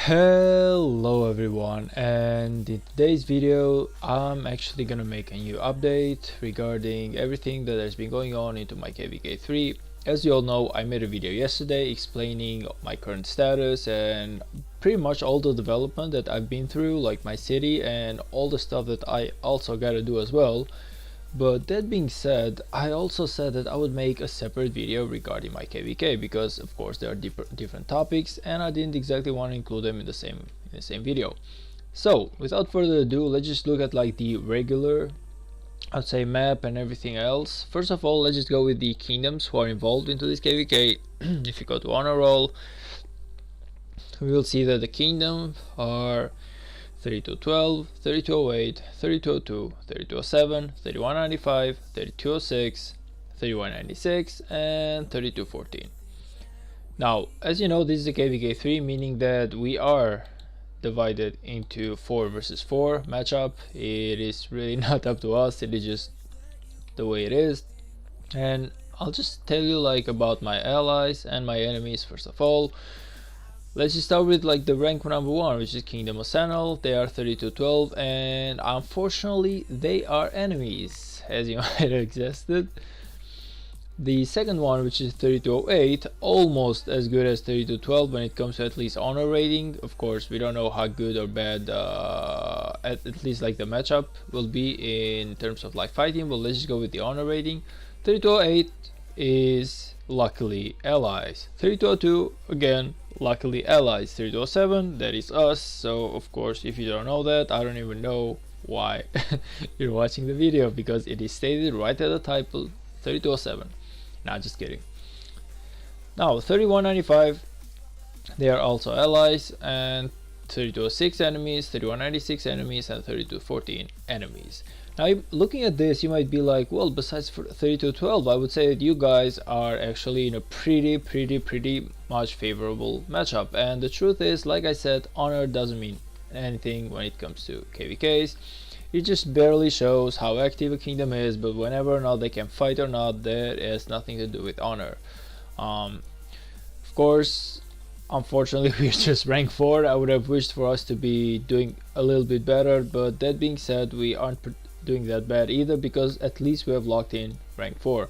Hello everyone, and in today's video I'm actually gonna make a new update regarding everything that has been going on into my KVK3. As you all know, I made a video yesterday explaining my current status and pretty much all the development that I've been through, like my city and all the stuff that I also gotta do as well. But that being said, I also said that I would make a separate video regarding my KVK because of course there are different topics and I didn't exactly want to include them in the same video. So without further ado, let's just look at like the regular, I'd say, map and everything else. First of all, let's just go with the kingdoms who are involved into this KVK. If you go to honor roll, we will see that the kingdom are 3212, 3208, 3202, 3207, 3195, 3206, 3196, and 3214. Now, as you know, this is a KVK3, meaning that we are divided into 4 versus 4 matchup. It is really not up to us, it is just the way it is. And I'll just tell you like about my allies and my enemies first of all. Let's just start with like the rank number 1, which is Kingdom of Sanel. They are 3212 and unfortunately they are enemies, as you might have guessed. The second one, which is 3208, almost as good as 3212 when it comes to at least honor rating. Of course, we don't know how good or bad at least like the matchup will be in terms of like fighting, but let's just go with the honor rating. 3208 is luckily allies. 3202 again, luckily allies. 3207, that is us. So of course, if you don't know that, I don't even know why you're watching the video, because it is stated right at the title, 3207. Nah, just kidding. Now 3195, they are also allies, and 3206 enemies, 3196 enemies, and 3214 enemies. Now looking at this, you might be like, well, besides 3212, I would say that you guys are actually in a pretty much favorable matchup. And the truth is, like I said, honor doesn't mean anything when it comes to KVKs. It just barely shows how active a kingdom is, but whenever or not they can fight or not, that has nothing to do with honor. Of course, unfortunately, we're just rank 4. I would have wished for us to be doing a little bit better, but that being said, we aren't doing that bad either, because at least we have locked in rank 4.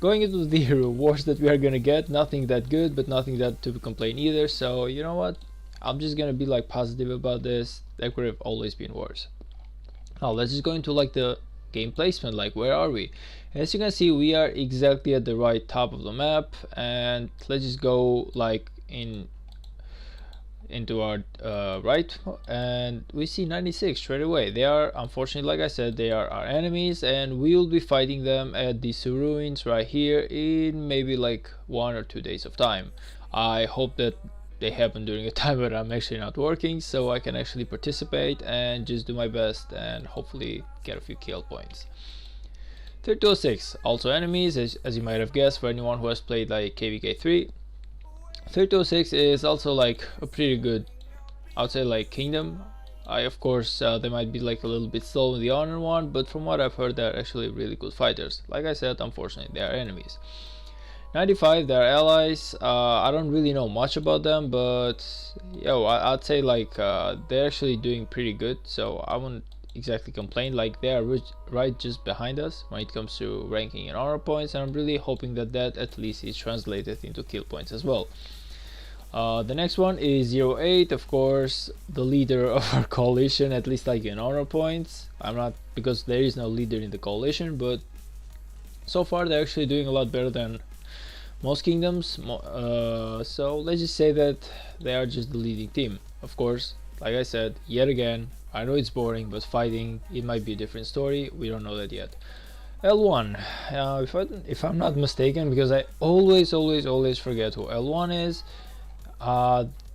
Going into the rewards that we are gonna get, nothing that good, but nothing that to complain either. So you know what, I'm just gonna be like positive about this. That could have always been worse. Now let's just go into like the game placement, like where are we? As you can see, we are exactly at the right top of the map, and let's just go like into our right, and we see 96 straight away. They are, unfortunately, like I said, they are our enemies, and we will be fighting them at these ruins right here in maybe like 1 or 2 days of time. I hope that they happen during a time when I'm actually not working, so I can actually participate and just do my best and hopefully get a few kill points. 3206, also enemies, as you might have guessed for anyone who has played like KVK3. 3206 is also like a pretty good, I would say, like kingdom. Of course, they might be like a little bit slow in the honor one, but from what I've heard, they're actually really good fighters. Like I said, unfortunately, they are enemies. 95, they're allies. I don't really know much about them, but I'd say like they're actually doing pretty good, so I wouldn't exactly complain. Like they are right just behind us when it comes to ranking and honor points, and I'm really hoping that that at least is translated into kill points as well. The next one is 08, of course, the leader of our coalition, at least like in honor points. I'm not, because there is no leader in the coalition, but so far they're actually doing a lot better than most kingdoms. So let's just say that they are just the leading team. Of course, like I said, yet again, I know it's boring, but fighting, it might be a different story. We don't know that yet. L1, if I'm not mistaken, because I always forget who L1 is.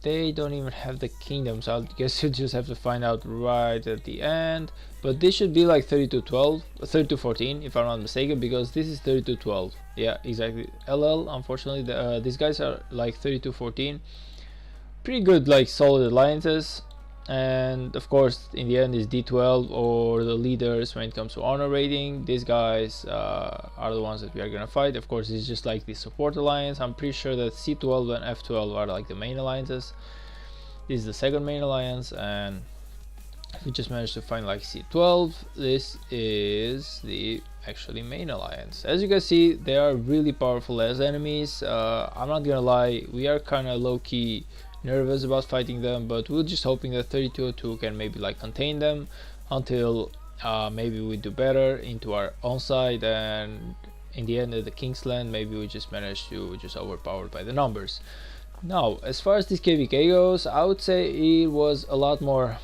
They don't even have the kingdom, so I guess you just have to find out right at the end. But this should be like 3212, 3214 if I'm not mistaken, because this is 3212. Yeah, exactly. LL, unfortunately, these guys are like 3214. Pretty good, like solid alliances. And of course, in the end, is D12 or the leaders when it comes to honor rating. These guys are the ones that we are gonna fight. Of course, it's just like the support alliance. I'm pretty sure that C12 and F12 are like the main alliances. This is the second main alliance, and we just managed to find like C12. This is the actually main alliance. As you can see, they are really powerful as enemies. I'm not gonna lie, we are kind of low-key nervous about fighting them, but we're just hoping that 3202 can maybe like contain them until maybe we do better into our own side, and in the end of the Kingsland maybe we just manage to just overpowered by the numbers. Now as far as this KVK goes, I would say it was a lot more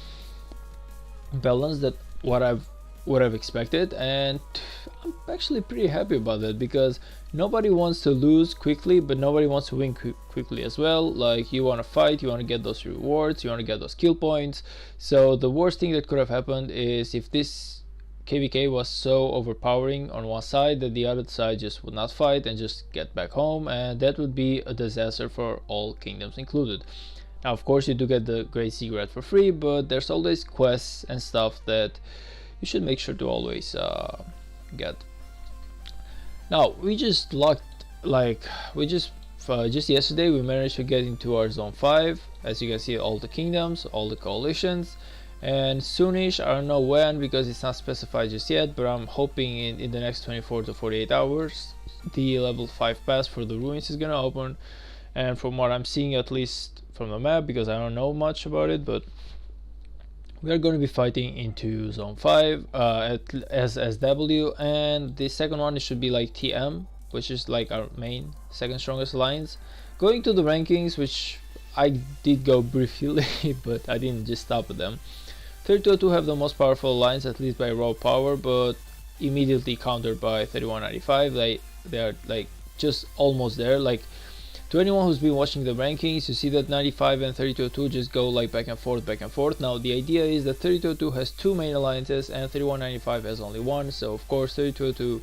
balanced than what I would have expected, and I'm actually pretty happy about that, because nobody wants to lose quickly, but nobody wants to win quickly as well. Like, you want to fight, you want to get those rewards, you want to get those kill points. So the worst thing that could have happened is if this KVK was so overpowering on one side that the other side just would not fight and just get back home, and that would be a disaster for all kingdoms included. Now of course you do get the Great Secret for free, but there's always quests and stuff that you should make sure to always get. Now we just locked, like, just yesterday we managed to get into our zone 5. As you can see, all the kingdoms, all the coalitions, and soonish, I don't know when because it's not specified just yet, but I'm hoping in the next 24 to 48 hours the level 5 pass for the ruins is gonna open. And from what I'm seeing, at least from the map, because I don't know much about it, but we are going to be fighting into zone 5 at SSW, and the second one should be like TM, which is like our main second strongest alliance. Going to the rankings, which I did go briefly but I didn't just stop at them. 3202 have the most powerful alliance, at least by raw power, but immediately countered by 3195. They are like just almost there. Like, to anyone who's been watching the rankings, you see that 95 and 3202 just go like back and forth, back and forth. Now the idea is that 3202 has two main alliances and 3195 has only one, so of course 3202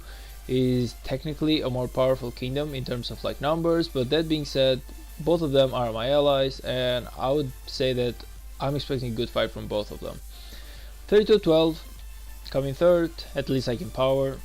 is technically a more powerful kingdom in terms of like numbers. But that being said, both of them are my allies, and I would say that I'm expecting a good fight from both of them. 3212 coming third, at least like in power.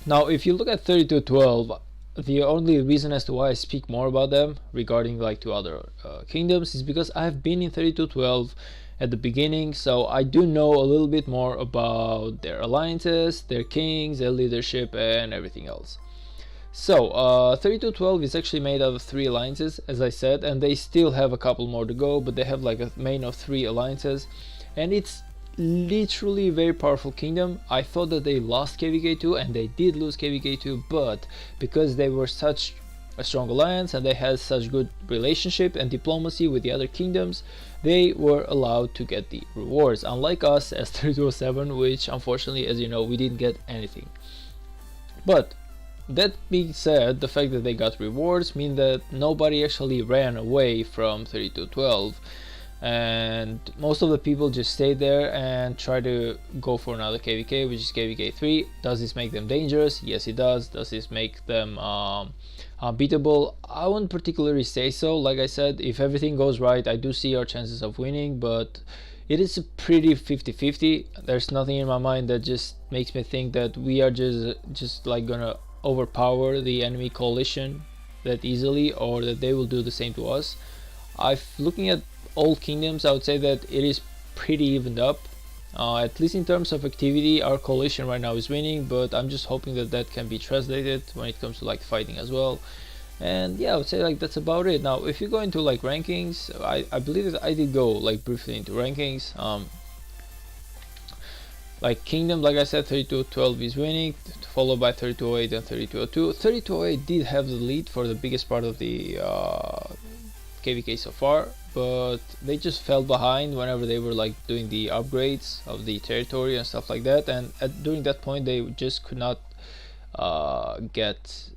Now if you look at 3212, the only reason as to why I speak more about them regarding like to other kingdoms is because I've been in 3212 at the beginning, so I do know a little bit more about their alliances, their kings, their leadership, and everything else. So 3212 is actually made out of 3 alliances, as I said, and they still have a couple more to go, but they have like a main of 3 alliances, and it's literally a very powerful kingdom. I thought that they lost KVK2, and they did lose KVK2, but because they were such a strong alliance and they had such good relationship and diplomacy with the other kingdoms, they were allowed to get the rewards, unlike us as 3207, which unfortunately, as you know, we didn't get anything. But that being said, the fact that they got rewards mean that nobody actually ran away from 3212, and most of the people just stayed there and try to go for another KVK, which is KVK3. Does this make them dangerous? Yes, it does. Does this make them unbeatable? I wouldn't particularly say so. Like I said, if everything goes right, I do see our chances of winning, but it is a pretty 50-50. There's nothing in my mind that just makes me think that we are just like gonna overpower the enemy coalition that easily, or that they will do the same to us. Looking at old kingdoms, I would say that it is pretty evened up. At least in terms of activity, our coalition right now is winning, but I'm just hoping that that can be translated when it comes to like fighting as well. And yeah, I would say like that's about it. Now if you go into like rankings, I believe that I did go like briefly into rankings. Like kingdom, like I said, 3212 is winning, followed by 3208 and 3202. 3208 did have the lead for the biggest part of the KVK so far, but they just fell behind whenever they were like doing the upgrades of the territory and stuff like that, and during that point they just could not get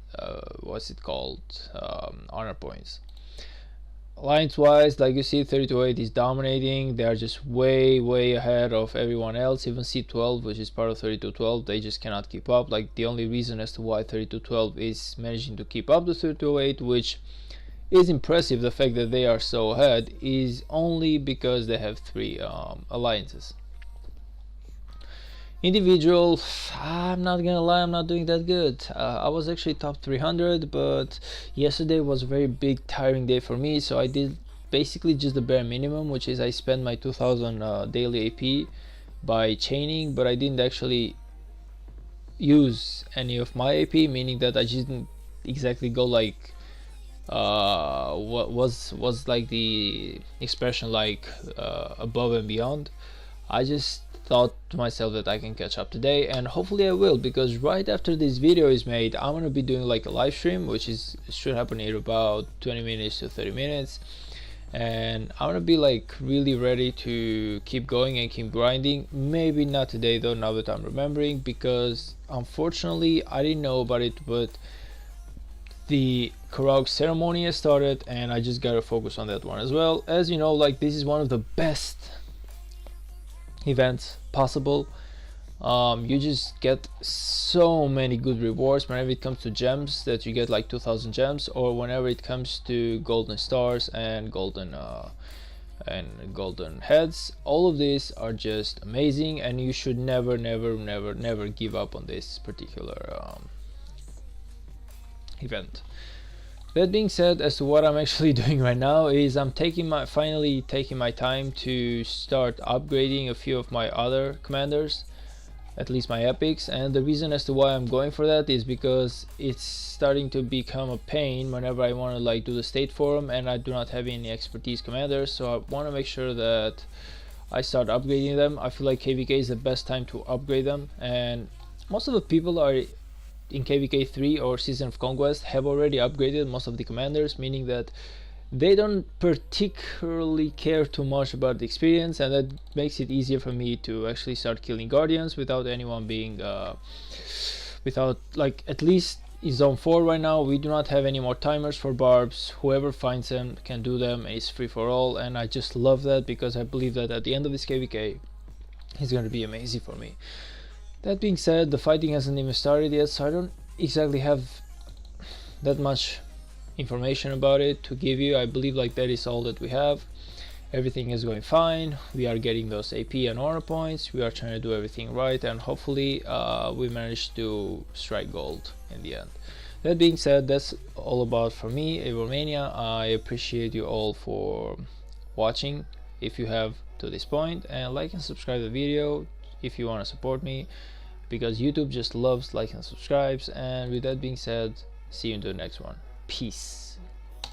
what's it called, honor points. Alliance wise, like you see, 3208 is dominating. They are just way ahead of everyone else. Even C12, which is part of 3212, they just cannot keep up. Like, the only reason as to why 3212 is managing to keep up to 3208, which is impressive, the fact that they are so ahead, is only because they have 3 alliances. Individual, I'm not gonna lie, I'm not doing that good. I was actually top 300, but yesterday was a very big tiring day for me, so I did basically just the bare minimum, which is I spent my 2000 daily AP by chaining, but I didn't actually use any of my AP, meaning that I didn't exactly go like what was like the expression, like above and beyond. I just thought to myself that I can catch up today, and hopefully I will, because right after this video is made I'm gonna be doing like a live stream, which should happen in about 20 minutes to 30 minutes, and I'm gonna be like really ready to keep going and keep grinding. Maybe not today though, now that I'm remembering, because unfortunately I didn't know about it, but the Karaoke ceremony has started and I just gotta focus on that one as well. As you know, like, this is one of the best events possible. You just get so many good rewards whenever it comes to gems, that you get like 2000 gems, or whenever it comes to golden stars and golden heads. All of these are just amazing, and you should never give up on this particular event. That being said, as to what I'm actually doing right now is I'm finally taking my time to start upgrading a few of my other commanders, at least my epics. And the reason as to why I'm going for that is because it's starting to become a pain whenever I want to like do the state forum and I do not have any expertise commanders, so I want to make sure that I start upgrading them. I feel like KVK is the best time to upgrade them, and most of the people are in KVK 3 or Season of Conquest have already upgraded most of the commanders, meaning that they don't particularly care too much about the experience, and that makes it easier for me to actually start killing guardians without anyone being without, like, at least in zone 4 right now we do not have any more timers for barbs. Whoever finds them can do them, it's free for all, and I just love that, because I believe that at the end of this KVK it's going to be amazing for me. That being said, the fighting hasn't even started yet, so I don't exactly have that much information about it to give you. I believe like that is all that we have. Everything is going fine. We are getting those AP and honor points. We are trying to do everything right, and hopefully we manage to strike gold in the end. That being said, that's all about for me, Avromania. I appreciate you all for watching, if you have to this point, and like and subscribe the video if you want to support me, because YouTube just loves like and subscribes. And with that being said, see you in the next one. Peace.